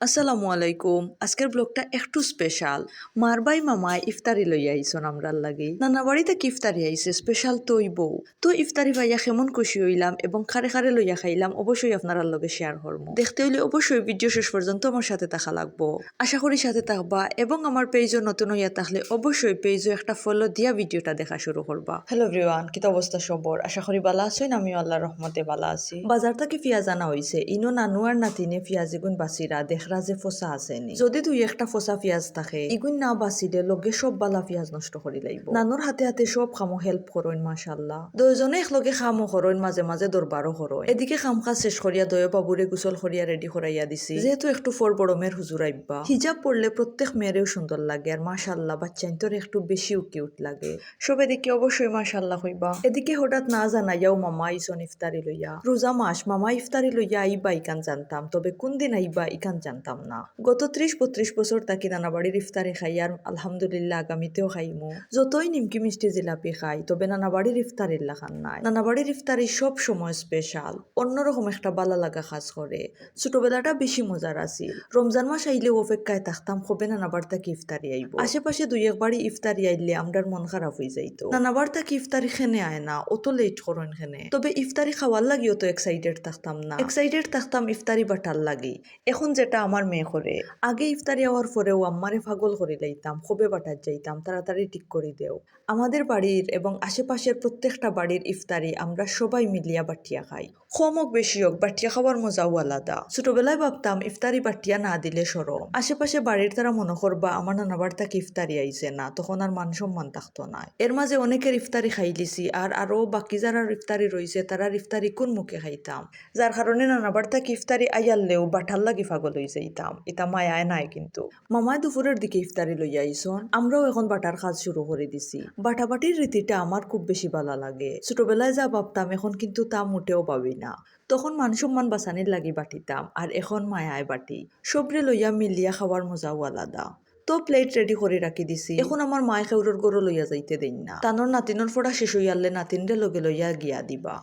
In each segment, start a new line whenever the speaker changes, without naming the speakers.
আসসালামু আলাইকুম। আজকের ব্লগটা একটু স্পেশাল। মারবাই মামায় ইফতারি লইয়া আইসন আমরার লাগি। নানা বাড়িতে ইফতারি আইছে স্পেশাল তৈ বউ। তো ইফতারি পাইয়া কেমন খুশি হইলাম এবং খারে খারে লইয়া খাইলাম অবশ্যই আপনার লগে শেয়ার করবো। দেখতে হইলে অবশ্যই ভিডিও শেষ পর্যন্ত আমার সাথে থাকা লাগবো। আশা করি সাথে থাকবা এবং আমার পেজও নতুন হইয়া থাকলে অবশ্যই পেজও একটা ফলো দিয়া ভিডিওটা দেখা শুরু করবা। হ্যালো এভরিওয়ান, কিতা অবস্থা সবর? আশা করি ভালো আছেন, আমিও আল্লাহর রহমতে ভালো আছি। বাজার থেকে পেঁয়াজ আনা হইছে। ইনো নানু আর নাতিনে পেঁয়াজ এগুন বাসিরা দেখরা যে ফসা আসেনি। যদি দুই একটা ফসা পেঁয়াজ থাকে ইগুন না বাসিলে লগে সব বালা পেঁয়াজ নষ্ট করি লাইব। নানুর হাতে হাতে সব খামো হেল্প করইন মাশাআল্লাহ। দুইজনে একলগে খামো করইন, মাঝে মাঝে দরবারও করইন। এদিকে খাম কাজ শেষ করিয়া দয়ে বাবুরে গোসল করিয়া রেডি করাইয়া দিছি। যেহেতু একটু ফর বড় মেয়ের হুজুর আইবা, হিজাব পড়লে প্রত্যেক মেয়েরেও সুন্দর লাগে আর মাশাআল্লাহ বাচ্চাইন্তর একটু বেশিও কিউট লাগে। সব এদিকে অবশ্যই মাশাআল্লাহ হইবা। এদিকে হঠাৎ না জানাইয়াও মামা আইসন ইফতারি লইয়া। রোজা মাস মামা ইফতারি লইয়া আইবা ইকান জানতাম, তবে কোন দিন আইবা ইকান জানতাম না। গত 30-32 বছর তাকি নানা বাড়ির ইফতারি খাই আর আলহামদুলিল্লাহ আগামীতেও খাইমু। যতই নিমকি মিষ্টি জিলাপি খাই তবে নানা বাড়ির ইফতারির লাখান নাই। নানা বাড়ির ইফতারি সব সময় স্পেশাল, অন্যরকম একটা বালা লাগা কাজ করে। ছোটবেলাটা বেশি মজার আছিল। রমজান মাস আইলেও অপেক্ষায় থাকতাম কবে নানা বাড়ি তাকি ইফতারি আইব। আশেপাশে দুই একবারই ইফতারি আইলে আমরার মন খারাপ হয়ে যাইতো। নানা বাড়ি তাকি ইফতারি খেনে আয় না, অত লেট করেন খেনে। তবে ইফতারি খাওয়ার লাগিও তো এক্সাইটেড থাকতাম না, এক্সাইটেড থাকতাম ইফতারি বাটার লাগি। এখন যেটা আমার মেয়ে করে, আগে ইফতারি হওয়ার পরেও আম্মারে পাগল করে লাইতাম, কবে বাটার যাইতাম তাড়াতাড়ি ঠিক করে দেও। আমাদের বাড়ির এবং আশেপাশের প্রত্যেকটা বাড়ির ইফতারি আমরা সবাই মিলিয়া বাটিয়া খাই। কম হোক বেশি হোক বাটিয়া খাওয়ার মজাও আলাদা। ছোটবেলায় ভাবতাম ইফতারি বাটিয়া না দিলে সরম। আশেপাশে বাড়ির তারা মনে করবা আমার নানাবার তাকে ইফতারি আইছে না, তখন আর মান সম্মান থাকতো না। এর মাঝে অনেকের ইফতারি খাই লিছি আর আরো বাকি যারা ইফতারি রয়েছে তারা ইফতারি কোন মুখে খাইতাম, যার কারণে নানাবার তাকে ইফতারি আইয়ালেও বাঠার লাগি পাগল হয়ে যাইতাম। এটা মায়ায় নাই কিন্তু। মামায় দুপুরের দিকে ইফতারি লইয়া আইসন, আমরাও এখন বাটার কাজ শুরু করে দিছি। বাটাবাটির রীতিটা আমার খুব বেশি ভালো লাগে। ছোটবেলায় যা ভাবতাম এখন কিন্তু তা মোটেও ভাবি না। তখন মান সম্মান বাঁচানির লাগি বাটিতাম আর এখন মায়ায় বাটি। সবরে লইয়া মিলিয়া খাওয়ার মজাও আলাদা। তো প্লেট রেডি করে রাখি দিছি। এখন আমার মায় খেউরের গরু লইয়া যাইতে দেন না। তানোর নাতিনোর ফোড়া শেষ হইয়ালে নাতিনরে লগে লইয়া গিয়া দিবা।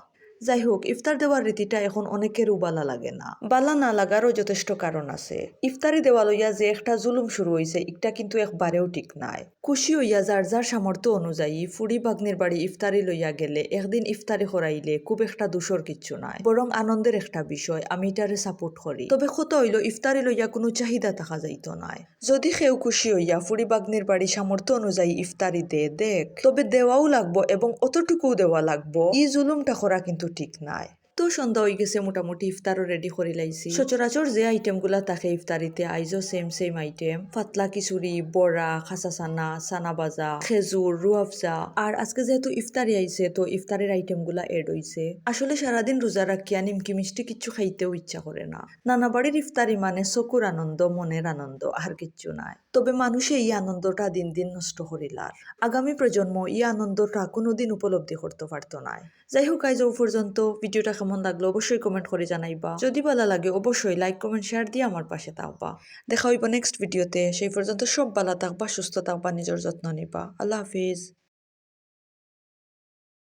যাই হোক, ইফতার দেওয়ার রীতিটা এখন অনেকেরও বালা লাগে না। বালা না লাগারও যথেষ্ট কারণ আছে। ইফতারি দেওয়া লইয়া যে একটা জুলুম শুরু হয়েছে এটা কিন্তু একবারেও ঠিক নাই। খুশি হইয়া যার যার সামর্থ্য অনুযায়ী ফুড়ি বাগ্নির বাড়ি ইফতারি লইয়া গেলে একদিন ইফতারি করাইলে খুব একটা দোষর কিচ্ছু নাই, বরং আনন্দের একটা বিষয়। আমি এটারে সাপোর্ট করি। তবে কত হইল ইফতারি লইয়া কোনো চাহিদা থাকা যাইত নাই। যদি কেউ খুশি হইয়া ফুড়ি বাগ্নির বাড়ি সামর্থ্য অনুযায়ী ইফতারি দেখ, তবে দেওয়াও লাগবো এবং অতটুকুও দেওয়া লাগবো। এই জুলুমটা করা কিন্তু ঠিক নাই। তো সন্ধ্যা হয়ে গেছে, মোটামুটি ইফতারও রেডি করে লাইছি। সচরাচর যে আইটেম গুলা থাকে ইফতারিতে আইজও সেম আইটেম। পাতলা খিচুড়ি, বড়া, খাসা সানা, সানা বাজা, খেজুর, রুয়াফজা। আর আজকে যেহেতু ইফতারি আইছে তো ইফতারের আইটেম গুলা এড হইছে। আসলে সারাদিন রোজা রাখিয়া নিমকি মিষ্টি কিচ্ছু খাইতেও ইচ্ছা করে না। নানা বাড়ির ইফতারি মানে চকুর আনন্দ, মনের আনন্দ, আর কিচ্ছু নাই। তবে মানুষে এই আনন্দটা দিন দিন নষ্ট করিলার। আগামী প্রজন্ম এই আনন্দটা কোনোদিন উপলব্ধি করতে পারতো না। যাই হোক, আজ পর্যন্ত। ভিডিওটা কেমন লাগলো অবশ্যই কমেন্ট করে জানাইবা। যদি ভালো লাগে অবশ্যই লাইক কমেন্ট শেয়ার দিয়ে আমার পাশে থাকবা। দেখা হইব নেক্সট ভিডিওতে। সেই পর্যন্ত সব ভালো থাকবা, সুস্থ থাকবা, নিজের যত্ন নিবা। আল্লাহ হাফিজ।